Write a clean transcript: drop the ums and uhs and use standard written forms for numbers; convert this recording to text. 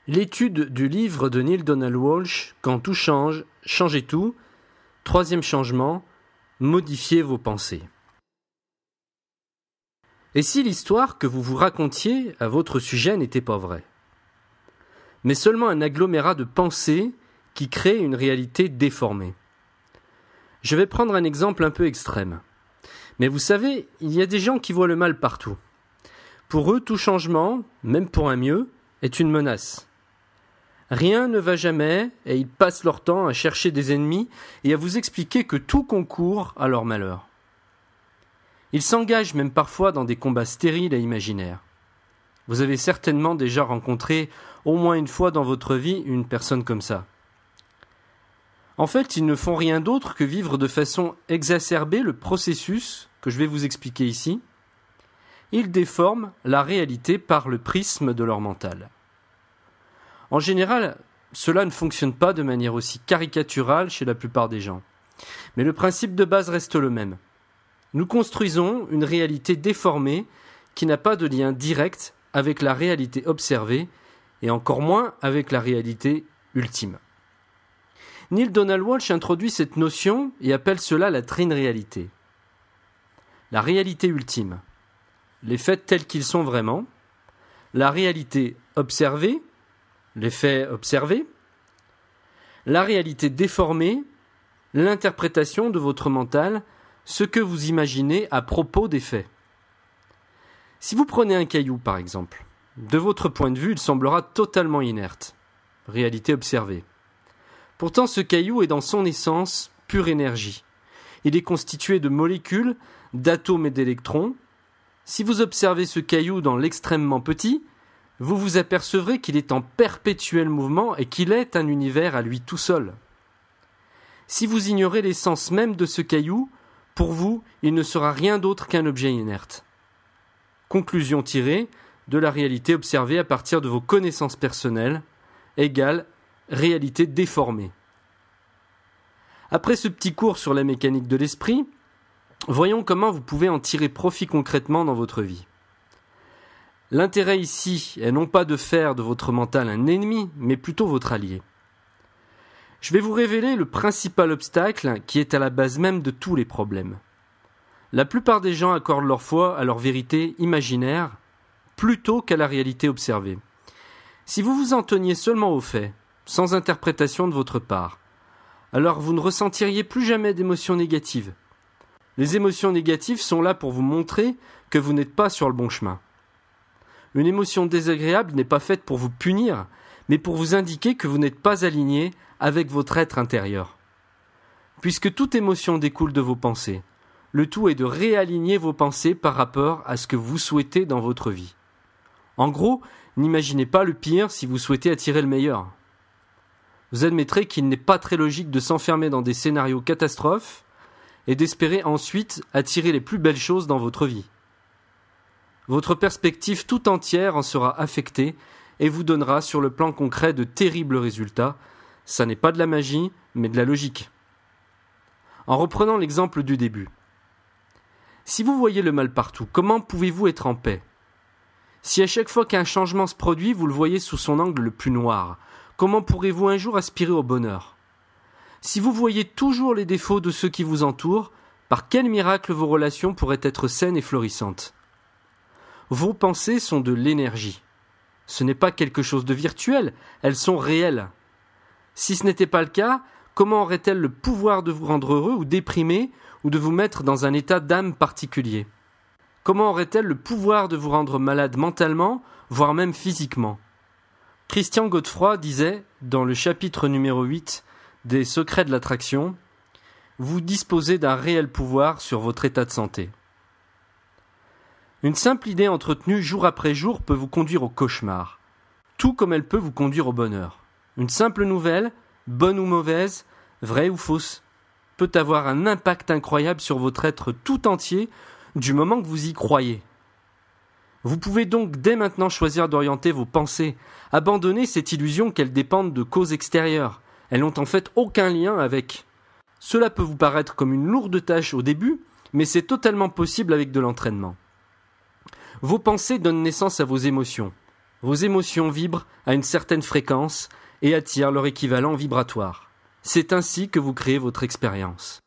L'étude du livre de Neale Donald Walsch, Quand tout change, changez tout. Troisième changement, modifiez vos pensées. Et si l'histoire que vous vous racontiez à votre sujet n'était pas vraie, mais seulement un agglomérat de pensées qui crée une réalité déformée? Je vais prendre un exemple un peu extrême. Mais vous savez, il y a des gens qui voient le mal partout. Pour eux, tout changement, même pour un mieux, est une menace. Rien ne va jamais et ils passent leur temps à chercher des ennemis et à vous expliquer que tout concourt à leur malheur. Ils s'engagent même parfois dans des combats stériles et imaginaires. Vous avez certainement déjà rencontré au moins une fois dans votre vie une personne comme ça. En fait, ils ne font rien d'autre que vivre de façon exacerbée le processus que je vais vous expliquer ici. Ils déforment la réalité par le prisme de leur mental. En général, cela ne fonctionne pas de manière aussi caricaturale chez la plupart des gens. Mais le principe de base reste le même. Nous construisons une réalité déformée qui n'a pas de lien direct avec la réalité observée et encore moins avec la réalité ultime. Neale Donald Walsch introduit cette notion et appelle cela la trine-réalité. La réalité ultime, les faits tels qu'ils sont vraiment, la réalité observée, les faits observés, la réalité déformée, l'interprétation de votre mental, ce que vous imaginez à propos des faits. Si vous prenez un caillou, par exemple, de votre point de vue, il semblera totalement inerte. Réalité observée. Pourtant, ce caillou est dans son essence pure énergie. Il est constitué de molécules, d'atomes et d'électrons. Si vous observez ce caillou dans l'extrêmement petit, vous vous apercevrez qu'il est en perpétuel mouvement et qu'il est un univers à lui tout seul. Si vous ignorez l'essence même de ce caillou, pour vous, il ne sera rien d'autre qu'un objet inerte. Conclusion tirée de la réalité observée à partir de vos connaissances personnelles, égale réalité déformée. Après ce petit cours sur la mécanique de l'esprit, voyons comment vous pouvez en tirer profit concrètement dans votre vie. L'intérêt ici est non pas de faire de votre mental un ennemi, mais plutôt votre allié. Je vais vous révéler le principal obstacle qui est à la base même de tous les problèmes. La plupart des gens accordent leur foi à leur vérité imaginaire plutôt qu'à la réalité observée. Si vous vous en teniez seulement aux faits, sans interprétation de votre part, alors vous ne ressentiriez plus jamais d'émotions négatives. Les émotions négatives sont là pour vous montrer que vous n'êtes pas sur le bon chemin. Une émotion désagréable n'est pas faite pour vous punir, mais pour vous indiquer que vous n'êtes pas aligné avec votre être intérieur. Puisque toute émotion découle de vos pensées, le tout est de réaligner vos pensées par rapport à ce que vous souhaitez dans votre vie. En gros, n'imaginez pas le pire si vous souhaitez attirer le meilleur. Vous admettrez qu'il n'est pas très logique de s'enfermer dans des scénarios catastrophes et d'espérer ensuite attirer les plus belles choses dans votre vie. Votre perspective tout entière en sera affectée et vous donnera sur le plan concret de terribles résultats. Ça n'est pas de la magie, mais de la logique. En reprenant l'exemple du début. Si vous voyez le mal partout, comment pouvez-vous être en paix? Si à chaque fois qu'un changement se produit, vous le voyez sous son angle le plus noir, comment pourrez-vous un jour aspirer au bonheur? Si vous voyez toujours les défauts de ceux qui vous entourent, par quel miracle vos relations pourraient être saines et florissantes? Vos pensées sont de l'énergie. Ce n'est pas quelque chose de virtuel, elles sont réelles. Si ce n'était pas le cas, comment auraient-elles le pouvoir de vous rendre heureux ou déprimé ou de vous mettre dans un état d'âme particulier? Comment aurait-elle le pouvoir de vous rendre malade mentalement, voire même physiquement? Christian Godefroy disait, dans le chapitre numéro 8 des Secrets de l'attraction, « Vous disposez d'un réel pouvoir sur votre état de santé. » Une simple idée entretenue jour après jour peut vous conduire au cauchemar, tout comme elle peut vous conduire au bonheur. Une simple nouvelle, bonne ou mauvaise, vraie ou fausse, peut avoir un impact incroyable sur votre être tout entier du moment que vous y croyez. Vous pouvez donc dès maintenant choisir d'orienter vos pensées, abandonner cette illusion qu'elles dépendent de causes extérieures. Elles n'ont en fait aucun lien avec. Cela peut vous paraître comme une lourde tâche au début, mais c'est totalement possible avec de l'entraînement. Vos pensées donnent naissance à vos émotions. Vos émotions vibrent à une certaine fréquence et attirent leur équivalent vibratoire. C'est ainsi que vous créez votre expérience.